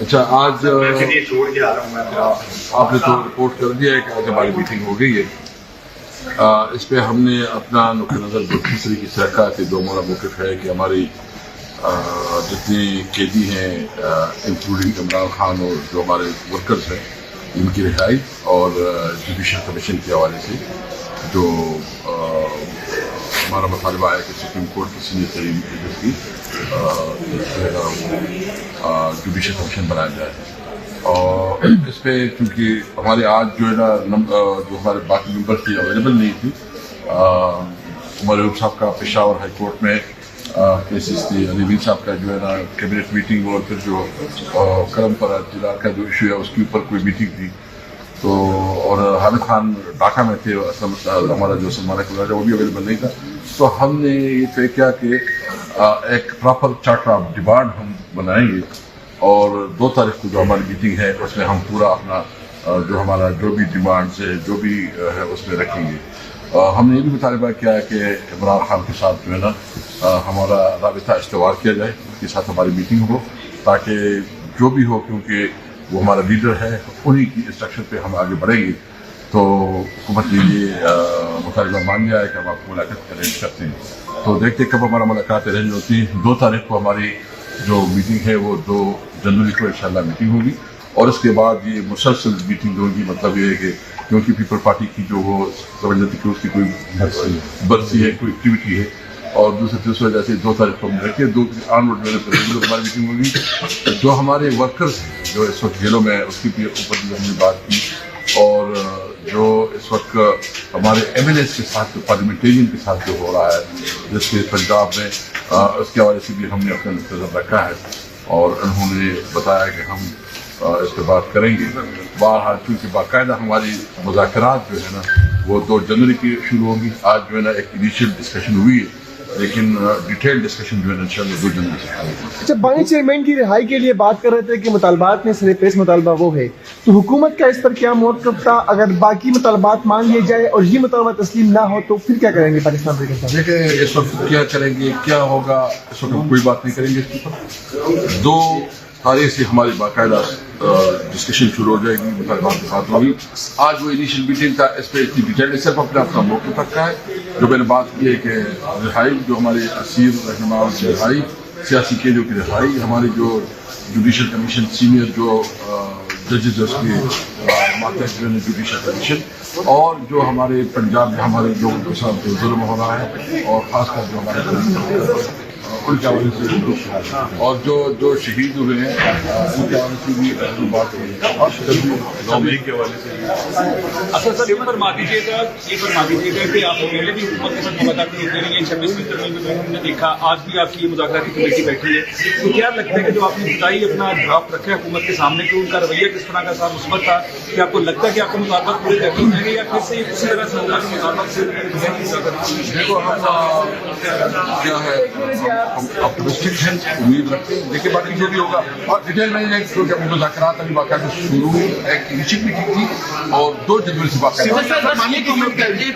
اچھا آج آپ نے تو رپورٹ کر دیا ہے کہ آج ہماری میٹنگ ہو گئی ہے. اس پہ ہم نے اپنا نقطۂ نظر دوسری کی طرح رکھا کہ جو ہمارا موقف ہے کہ ہماری جتنے قیدی ہیں انکلوڈنگ عمران خان اور جو ہمارے ورکرز ہیں ان کی رہائی اور جوڈیشل کمیشن کے حوالے سے جو ہمارا مطالبہ ہے کہ سپریم کورٹ کی سینئر ترین جج کی جوڈیشل کمیشن بنایا جائے. اور اس پہ چونکہ ہمارے آج جو ہے نا جو ہمارے باقی ممبرس تھے اویلیبل نہیں تھی. عمر ایوب صاحب کا پشاور ہائی کورٹ میں کیسز تھی, علی وین صاحب کا جو ہے نا کیبنٹ میٹنگ اور پھر جو کرم پر جلال کا جو ایشو ہے اس کے اوپر کوئی میٹنگ تھی. تو اور حامد خان ڈھاکہ میں تھے, ہمارا جو سلمان اقبال وہ بھی اویلیبل نہیں تھا. تو ہم نے یہ طے کیا کہ ایک پراپر چارٹر آف ڈیمانڈ ہم بنائیں گے اور 2 تاریخ کو جو ہماری میٹنگ ہے اس میں ہم پورا اپنا جو ہمارا جو بھی ڈیمانڈز ہے جو بھی ہے اس میں رکھیں گے. ہم نے یہ بھی مطالبہ کیا ہے کہ عمران خان کے ساتھ جو ہے نا ہمارا رابطہ استوار کیا جائے, اس کے ساتھ ہماری میٹنگ ہو تاکہ جو بھی ہو, کیونکہ وہ ہمارا لیڈر ہے, انہی کی انسٹرکشن پہ ہم آگے بڑھیں گے. تو حکومت نے یہ مطالبہ مان لیا ہے کہ ہم آپ کو ملاقات ارینج کرتے ہیں. تو دیکھتے کب ہمارا ملاقات ارینج ہوتی ہے. 2 تاریخ کو ہماری جو میٹنگ ہے وہ 2 جنوری کو انشاءاللہ میٹنگ ہوگی اور اس کے بعد یہ مسلسل میٹنگ ہوگی. مطلب یہ ہے کہ کیونکہ پیپل پارٹی کی جو وہ سمجھ لیتی کہ اس کی کوئی برسی ہے, کوئی ایکٹیویٹی ہے, اور دوسری وجہ سے 2 تاریخ کو ہم رکھے 2 آن روڈ ہماری میٹنگ ہوگی. جو ہمارے ورکرز ہیں جو اس وقت جیلوں میں اس کے اوپر بھی ہم نے بات کی, اور جو اس وقت ہمارے ایم ایل اے کے ساتھ جو پارلیمنٹرین کے ساتھ جو ہو رہا ہے جس کے پنجاب میں, اس کے حوالے سے بھی ہم نے اپنا نقطہ نظر رکھا ہے اور انہوں نے بتایا کہ ہم اس پہ بات کریں گے. بہرحال چونکہ باقاعدہ ہماری مذاکرات جو ہے نا وہ 2 جنوری کی شروع ہوں گی. آج جو ہے نا ایک انیشیل ڈسکشن ہوئی ہے لیکن ڈیٹیل ڈسکشن جو ہے نا انشاءاللہ 2 جنوری سے شروع ہوگی. اچھا, بانی چیئرمین کی رہائی کے لیے بات کر رہے تھے کہ مطالبات میں سر پیش مطالبہ وہ ہے, تو حکومت کا اس پر کیا موقف تھا؟ اگر باقی مطالبات مان لیے جائے اور یہ مطالبہ تسلیم نہ ہو تو پھر کیا کریں گے پاکستان کے ساتھ؟ دیکھیں اس وقت کیا کریں گے, کیا ہوگا اس وقت ہم کوئی بات نہیں کریں گے. اس کے اوپر 2 تاریخ سے ہماری باقاعدہ ڈسکشن شروع ہو جائے گی, مطالبات کے ساتھ ہوگی. آج وہ انیشیل میٹنگ تھا, اس پہ اتنی ڈیٹیل صرف اپنا موقف رکھا ہے. جو میں نے بات کی ہے کہ رہائی, جو ہمارے اسیر رہنما کی رہائی, سیاسی قیدیوں کی رہائی, ہماری جو جوڈیشل کمیشن سینئر جو ججز اس کے ماتحت جو ہے جوڈیشل کمیشن, اور جو ہمارے پنجاب میں ہمارے لوگوں کے ساتھ جو ظلم ہو رہا ہے اور خاص کر جو ہمارے ان کے حوالے سے اور جو شہید ہوئے ہیں ان کے حوالے سے بھی بات ہوئی کے حوالے سے. اصل سر یہ فرما دیجیے گا کہ آپ پہلے بھی حکومت کے ساتھ مذاکرات ہوتے رہی ہیں, 26ویں ترمیم میں ہم نے دیکھا, آج بھی آپ کی مذاکراتی کمیٹی بیٹھی ہے. تو کیا لگتا ہے کہ جو آپ نے بتائی اپنا ڈرافٹ رکھا ہے حکومت کے سامنے, کہ ان کا رویہ کس طرح کا تھا, مثبت تھا, کہ آپ کو لگتا ہے کہ آپ کے مطالبات پورے طے ہوں گے یا پھر سے اسی طرح سے مطالبات سے دیکھو ہم کیا ہے ہم اپٹمسٹک ہیں, امید رکھتے ہیں. دیکھیں باقی جو بھی ہوگا اور ڈیٹیل میں یہ کہ جب مذاکرات ابھی باقاعدہ شروع ایک انیشیل میٹنگ تھی اور 2 جنوری سے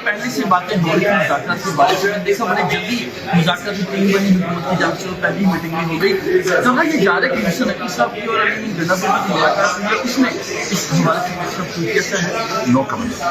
پہلے سے باتیں ہو رہی ہیں مذاکرات کے بارے میں. دیکھا بڑے جلدی مذاکرات کی ٹیم بنی حکومت کی جانب سے, پہلی میٹنگ میں ہو گئی. کہاں یہ جا رہا ہے کہ حسن عقیل صاحب کی اور جناب کی ملاقات ہوئی ہے, اس میں اس حوالے سے نو کمنٹ.